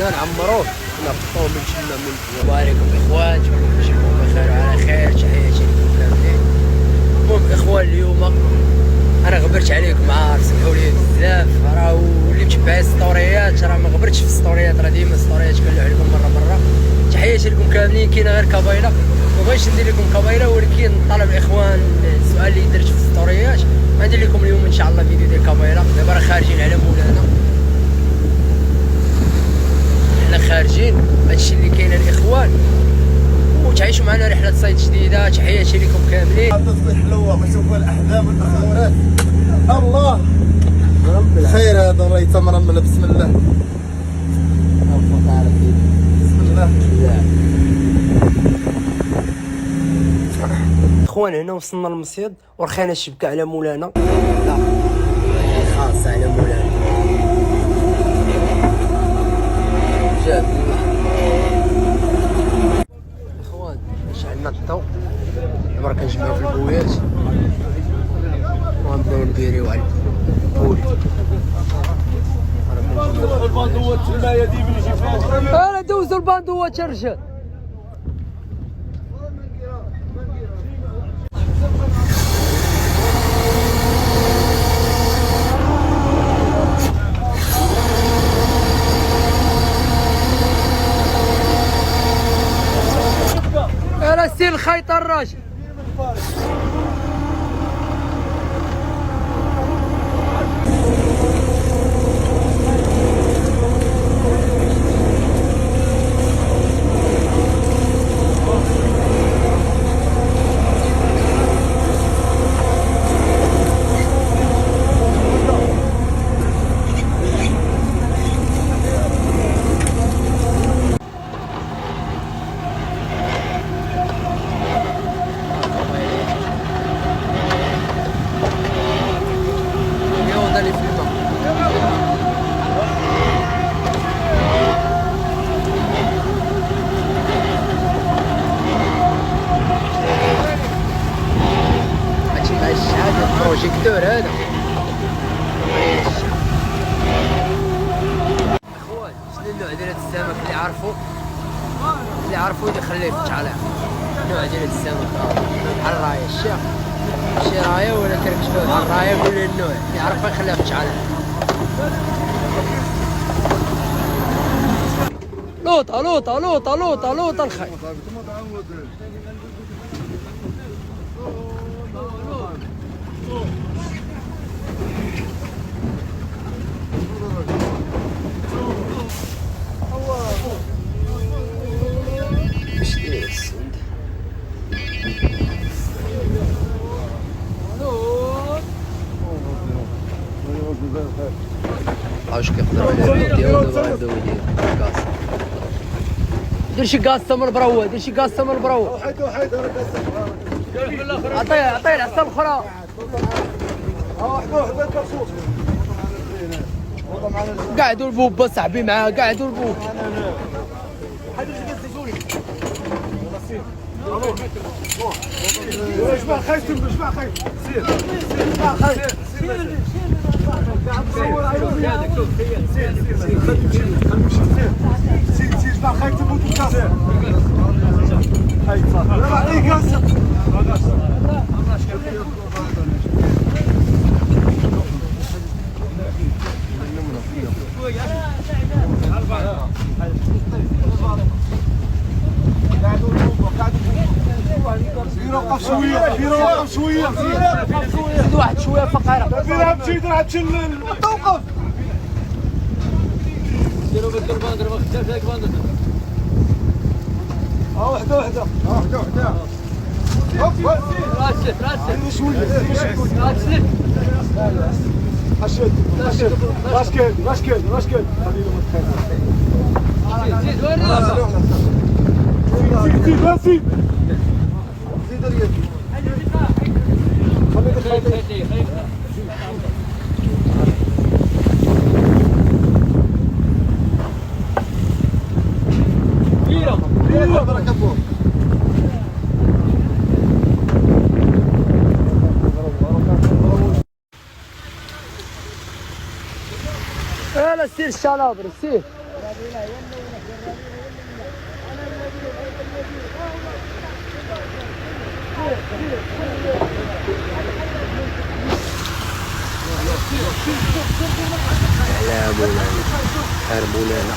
هنا نعمروه نهبطوه من تما من السلام عليكم اخوان، نشوفكم بخير وعلى خير. تحياتي لكم كاملين. المهم اخوان اليوم انا غبرت عليكم، سمحوا لي بزاف، راه اللي متبع السطوريات راه ما غبرتش في السطوريات، راه ديما السطوريات كنلوح لكم مره. تحياتي لكم كاملين. كاينه غير كابيله، ما بغيتش ندير لكم كابيله، ولكن طلب الاخوان السؤال اللي درت في السطوريات غندير لكم اليوم ان شاء الله فيديو ديال كابيله. دابا راه خارجين على مولانا، حنا خارجين هادشي اللي كاين الاخوان، وتعيشوا معنا رحله صيد جديده. تحياتي لكم كاملين. تصوير حلوه ونشوفوا الاحزاب والتخورات. الله خير هذا راه يتمرمل. بسم الله بسم الله. اخوان هنا وصلنا للمصيد ورخينا الشبكه على مولانا، خاصه على مولانا. جاب اخوان شعلنا الضو، دابا كنجمعو في البويات ونبداو نبيريو على البول. الباندوات المايه دي من يجي فيها. انا دوزو الباندوات يا رجال. انا سير الخيط الراجل. بروجيكتور هذا اخوان. شنو النوع ديال السمك اللي عرفوا يخليه يفتح عليه؟ النوع ديال السمك بحال الرايه، شي رايه ولا كركشوه بحال الرايه، قول لي النوع اللي عرفها يخليه يفتح عليه. لوطه الخير. واش كيقدروا على الفيديو دابا غنبداو نديرو كاس. دير شي كاسه من البروه، عطيه العصا الاخرى. قاعدوا البوبه صاحبي معاه، قاعدوا البوب. جماعة خايف جماعة خايف سير جماعة خايف سير جماعة خايف تموت الكاسة. هاي صافي لا عليك كاسة. وقف شويه زيد واحد شويه فقيره. ديرها بشي توقف. ديروا بدل الباندر ما خداش هاك باندر. وحده راسك شويه راشد راشد خلينا متخيل. زيد وين راسك؟ زيد اليد. كبيرة بركة الله. لا سير الشلابر سير. على مولانا خير مولانا.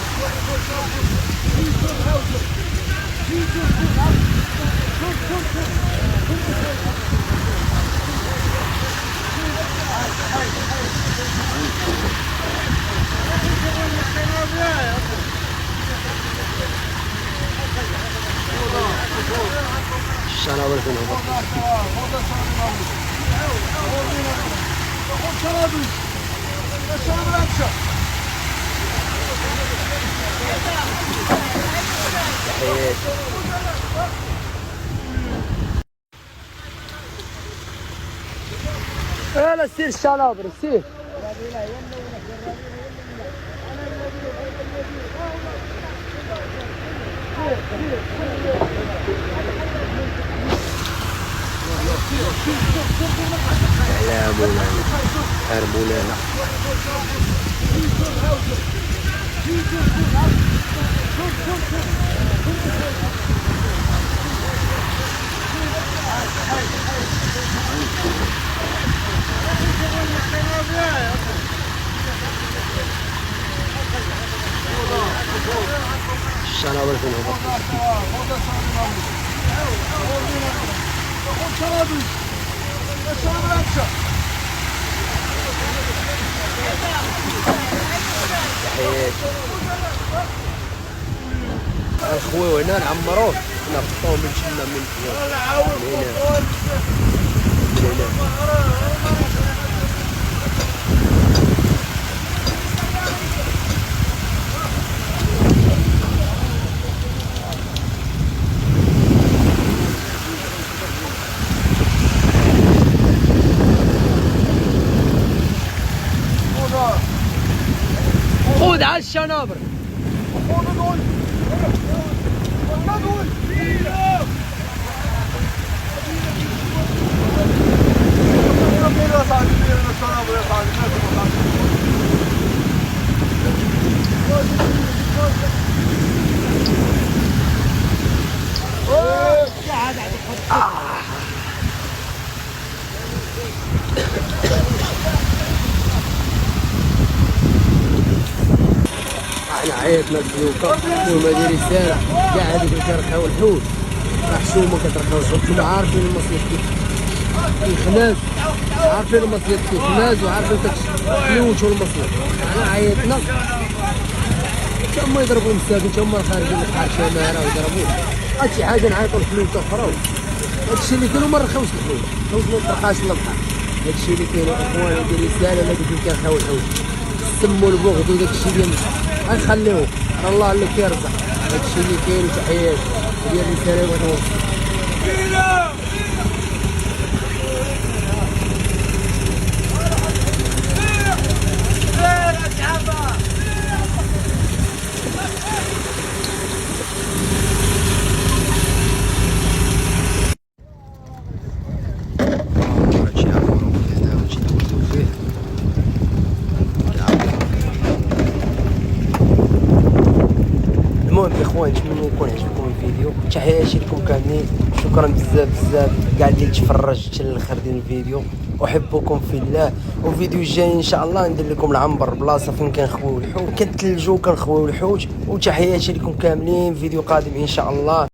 الشناور فين هو؟ لا سير الشناور سير. على مولانا خير مولانا. الشناور فين هو؟ الخوي هنا نعمروه نبطوه من شنا من خذ على الشنابر. احنا عيطنا السلوكه وما داير رساله كاع هذيك اللي كيركحوا الحوت محشومه كتركحوا الحوت. نتوما عارفين المصيف كيف خناز، عارفين المصيف كيف خناز وعارفين كتلوتوا المصيف. احنا عيطنا هما يضربوا المساكن، هما خارجين البحر شماره ويضربوه. هادشي حاجه نعيطوا الحلوته اخرى. هادشي اللي كاين وما نرخاوش الحوت، الحوت ما يطرقاش للبحر. هادشي اللي كاين اخوان. هادي رساله لهادوك اللي كيرخاو الحوت، السم والبغض وداكشي ديال غنخليوه الله اللي كيرزق. هادشي اللي كاين. وتحيات ديال الرساله بغيت نوصل. المهم اخوان نتمنى يكون عجبكم الفيديو. تحياتي لكم كاملين، شكرا بزاف بزاف كاع اللي تفرج حتى للاخر ديال الفيديو. احبكم في الله. والفيديو الجاي ان شاء الله ندير لكم العنبر بلاصه فين كنخويو الحوت، كنتلجو كنخويو الحوت. وتحياتي لكم كاملين، فيديو قادم ان شاء الله.